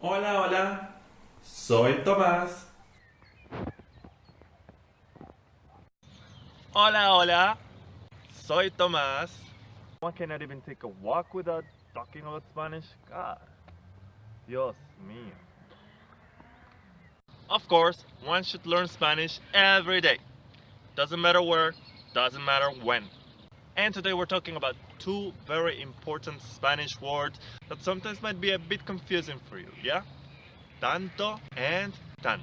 Hola, hola, soy Tomás. Hola, hola. Soy Tomás. One cannot even take a walk without talking about Spanish. God, Dios mío. Of course, one should learn Spanish every day. Doesn't matter where, doesn't matter when. And today we're talking about two very important Spanish words that sometimes might be a bit confusing for you, yeah? Tanto and tan.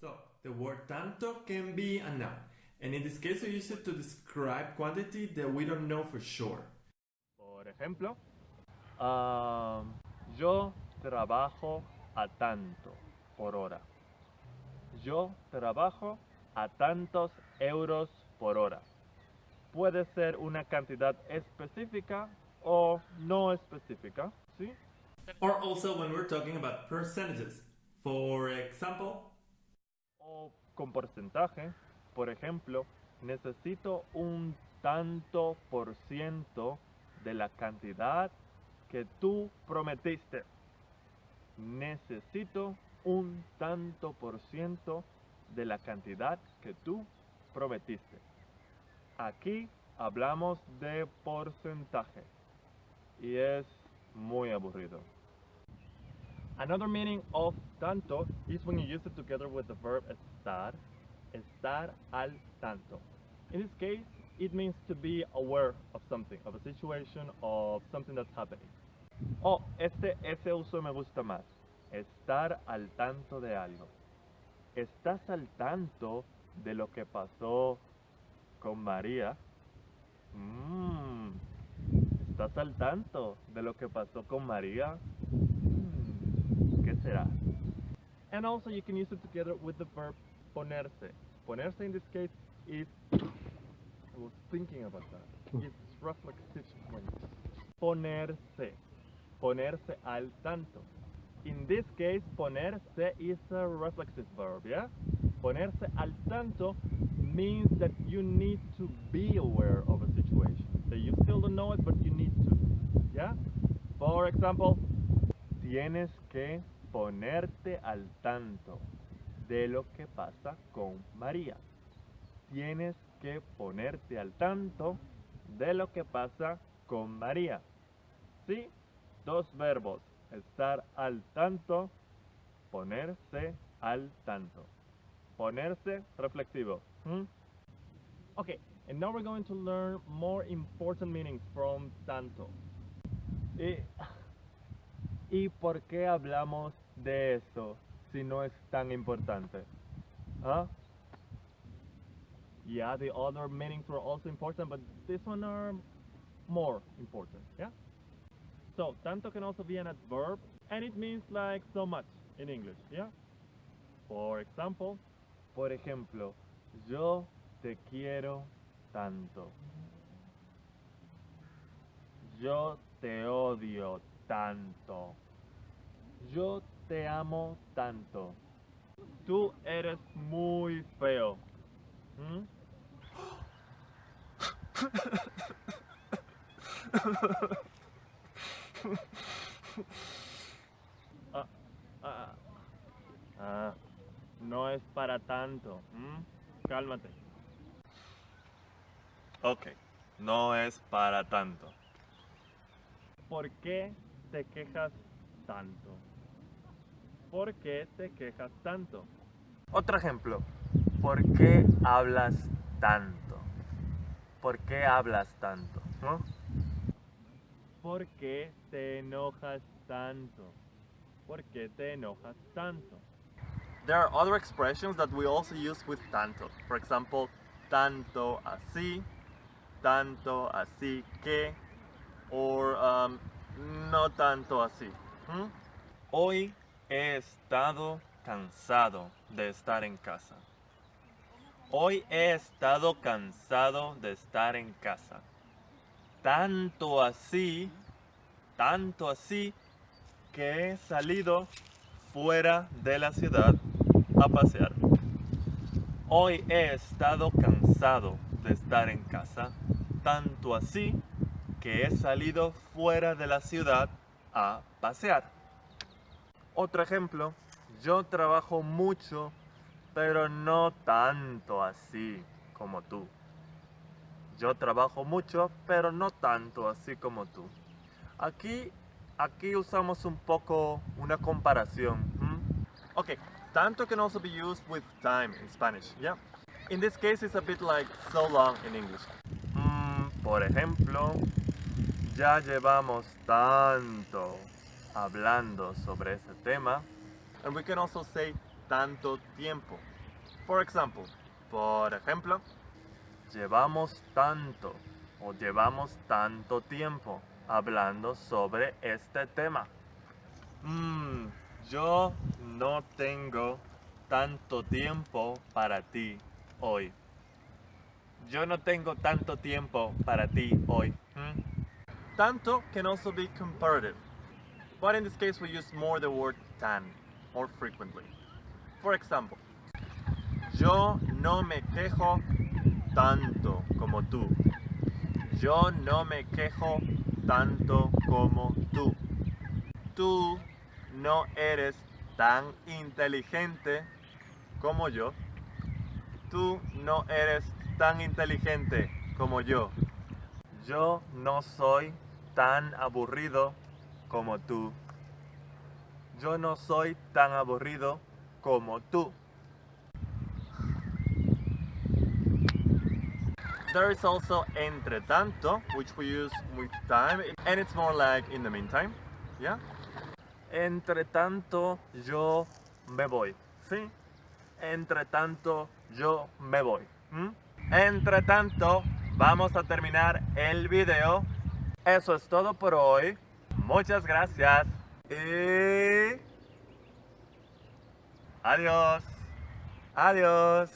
So, the word tanto can be a noun, and in this case we use it to describe quantity that we don't know for sure. Por ejemplo, yo trabajo a tanto por hora. Yo trabajo a tantos euros por hora. Puede ser una cantidad específica o no específica, ¿sí? Or also when we're talking about percentages. For example, O con porcentaje. Por ejemplo, necesito un tanto por ciento de la cantidad que tú prometiste. Necesito un tanto por ciento de la cantidad que tú prometiste. Aquí hablamos de porcentaje y es muy aburrido. Another meaning of tanto is when you use it together with the verb estar al tanto. In this case, it means to be aware of something, of a situation, of something that's happening. Oh, ese uso me gusta más. Estar al tanto de algo. ¿Estás al tanto de lo que pasó con María? ¿Estás al tanto de lo que pasó con María? ¿Qué será? And also you can use it together with the verb ponerse. Ponerse in this case is, I was thinking about that. It's reflexive when ponerse. Ponerse al tanto. In this case, ponerse is a reflexive verb, yeah? Ponerse al tanto means that you need to be aware of a situation. That you still don't know it, but you need to, yeah? For example, tienes que ponerte al tanto de lo que pasa con María. Tienes que ponerte al tanto de lo que pasa con María. ¿Sí? Dos verbos. Estar al tanto, ponerse al tanto. Ponerse reflexivo. Okay, and now we're going to learn more important meanings from tanto. ¿Y por qué hablamos de esto si no es tan importante? Huh? Yeah, the other meanings were also important, but this one are more important, yeah? So, tanto can also be an adverb, and it means like so much in English, yeah? Por ejemplo, yo te quiero tanto. Yo te odio tanto. Yo te amo tanto. Tú eres muy feo. ¿Mm? Ah, ah, ah, no es para tanto. Cálmate. Ok, no es para tanto. ¿Por qué te quejas tanto? ¿Por qué te quejas tanto? Otro ejemplo. ¿Por qué hablas tanto? ¿Por qué hablas tanto? ¿No? ¿Por qué te enojas tanto? ¿Por qué te enojas tanto? There are other expressions that we also use with tanto. For example, tanto así que, or no tanto así. Hoy he estado cansado de estar en casa. Hoy he estado cansado de estar en casa. Tanto así que he salido fuera de la ciudad a pasear. Hoy he estado cansado de estar en casa, tanto así que he salido fuera de la ciudad a pasear. Otro ejemplo, yo trabajo mucho, pero no tanto así como tú. Yo trabajo mucho, pero no tanto así como tú. Aquí usamos un poco una comparación. Okay, tanto can also be used with time in Spanish, yeah? In this case, it's a bit like so long in English. Por ejemplo, ya llevamos tanto hablando sobre ese tema. And we can also say tanto tiempo. For example, por ejemplo, llevamos tanto o llevamos tanto tiempo hablando sobre este tema. Yo no tengo tanto tiempo para ti hoy. Yo no tengo tanto tiempo para ti hoy. Tanto can also be comparative, but in this case we use more the word tan more frequently. For example, yo no me quejo tanto como tú. Yo no me quejo tanto como tú. Tú no eres tan inteligente como yo. Tú no eres tan inteligente como yo. Yo no soy tan aburrido como tú. Yo no soy tan aburrido como tú. There is also entre tanto, which we use with time, and it's more like in the meantime, yeah? Entre tanto, yo me voy, ¿sí? Entre tanto, yo me voy. Entre tanto, vamos a terminar el video. Eso es todo por hoy. Muchas gracias. Y... adiós. Adiós.